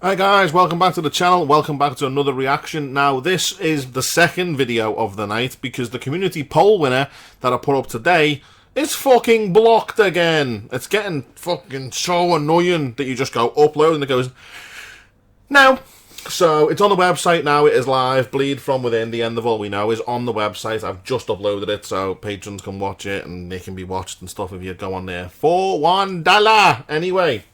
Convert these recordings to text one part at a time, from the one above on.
Hi guys, welcome back to the channel, welcome back to another reaction. Now this is the second video of the night because the community poll winner that I put up today is fucking blocked again. It's getting fucking so annoying that you just go upload and it goes no. So it's on the website now, it is live. Bleed From Within, The End of All We Know is on the website. I've just uploaded it so patrons can watch it and they can be watched and stuff if you go on there for $1. Anyway,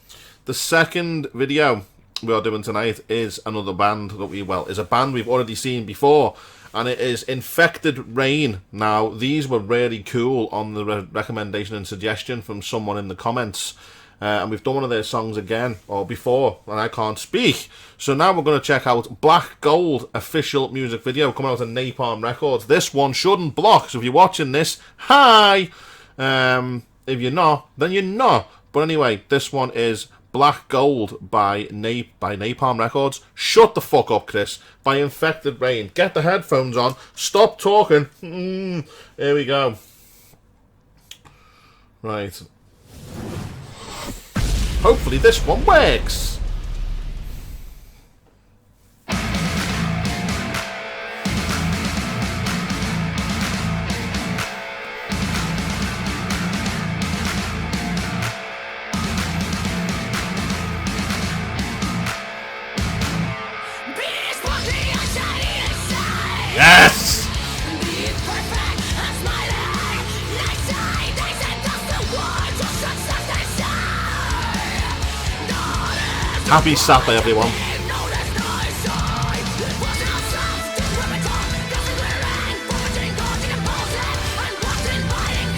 the second video we are doing tonight is another band that is a band we've already seen before, and it is Infected Rain. Now these were really cool on the recommendation and suggestion from someone in the comments, and we've done one of their songs again or before and I can't speak, so now we're going to check out Black Gold official music video coming out on Napalm Records. This one shouldn't block, so if you're watching this, hi. If you're not, then you're not. But anyway, this one is Black Gold by Napalm Records. Shut the fuck up, Chris. By Infected Rain. Get the headphones on. Stop talking. Here we go. Right. Hopefully this one works. Yes! Happy Saturday, everyone.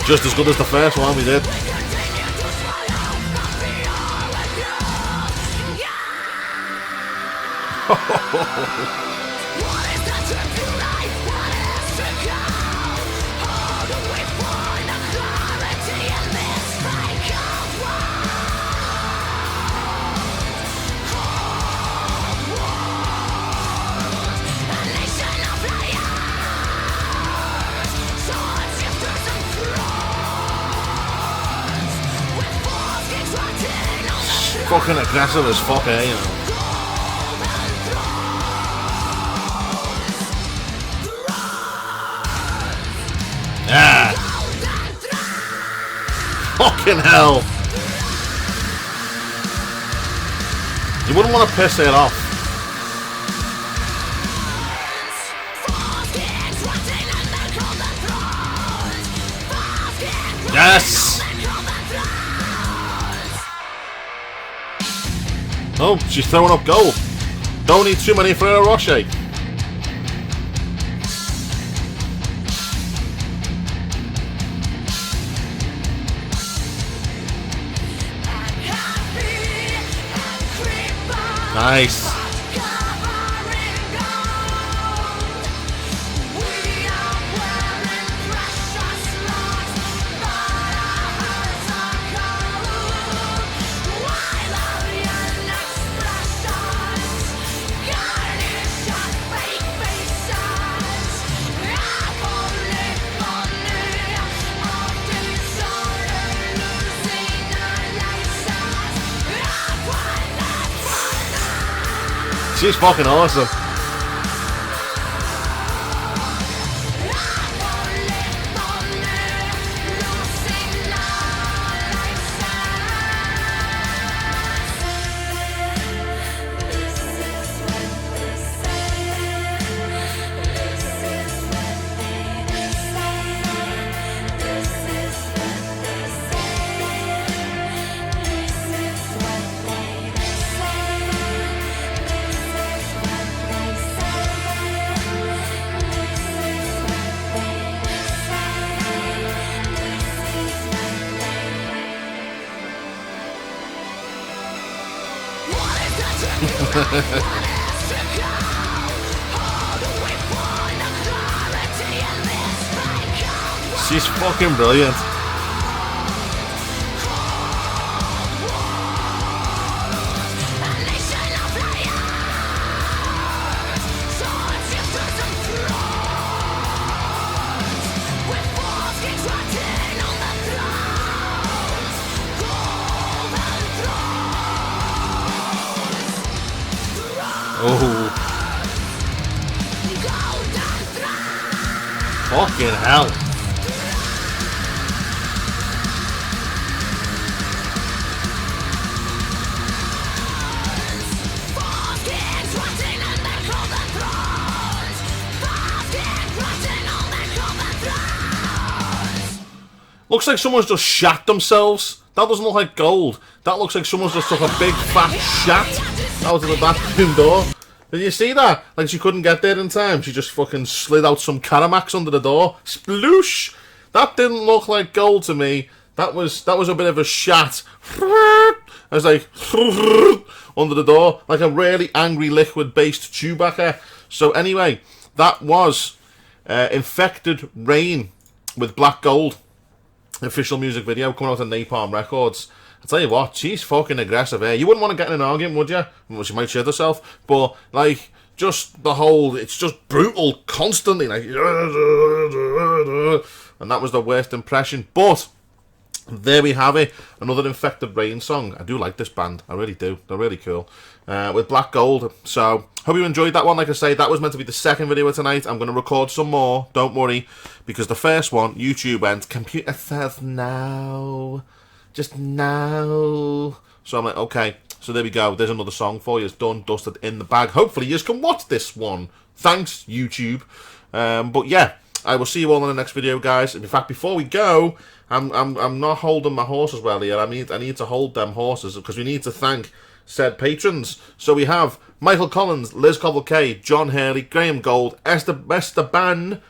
Just as good as the first one we did. Fucking aggressive as fuck, eh, you know. Yeah. Fucking hell. You wouldn't want to piss it off. Yes. Oh, she's throwing up gold. Don't need too many for a Rocher. Nice. She's fucking awesome. She's fucking brilliant. Fucking hell. Looks like someone's just shat themselves. That doesn't look like gold. That looks like someone's just took a big fat shat out of the bathroom door. Did you see that? Like she couldn't get there in time. She just fucking slid out some Caramax under the door. Sploosh! That didn't look like gold to me. That was a bit of a shat. I was like under the door, like a really angry liquid-based Chewbacca. So anyway, that was Infected Rain with Black Gold. Official music video coming out of Napalm Records. I tell you what, she's fucking aggressive here. You wouldn't want to get in an argument, would you? Well, she might shit herself, but like, just the whole, it's just brutal constantly, like, and that was the worst impression. But there we have it, another Infected Rain song. I do like this band, I really do. They're really cool. With Black Gold. So, hope you enjoyed that one. Like I say, that was meant to be the second video tonight. I'm going to record some more, don't worry, because the first one, YouTube went, computer says no, just no. So I'm like, okay, so there we go. There's another song for you. It's done, dusted, in the bag. Hopefully you can watch this one. Thanks, YouTube. But yeah, I will see you all in the next video, guys. In fact, before we go, I'm not holding my horses well here. I need to hold them horses because we need to thank said patrons. So we have Michael Collins, Liz Cavalcade, John Hurley, Graham Gold, Esteban,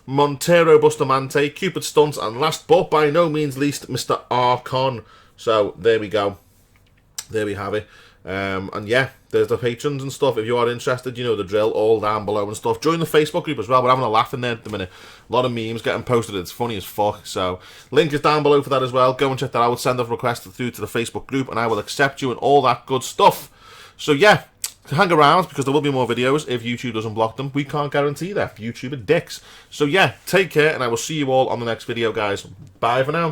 Montero Bustamante, Cupid Stunts, and last but by no means least, Mr. Archon. So there we go. There we have it. And yeah, there's the patrons and stuff. If you are interested, you know the drill, all down below and stuff. Join the Facebook group as well. We're having a laugh in there at the minute. A lot of memes getting posted. It's funny as fuck. So link is down below for that as well. Go and check that out. Send a request through to the Facebook group and I will accept you and all that good stuff. So yeah, hang around because there will be more videos if YouTube doesn't block them. We can't guarantee that. YouTube are dicks. So yeah, take care and I will see you all on the next video, guys. Bye for now.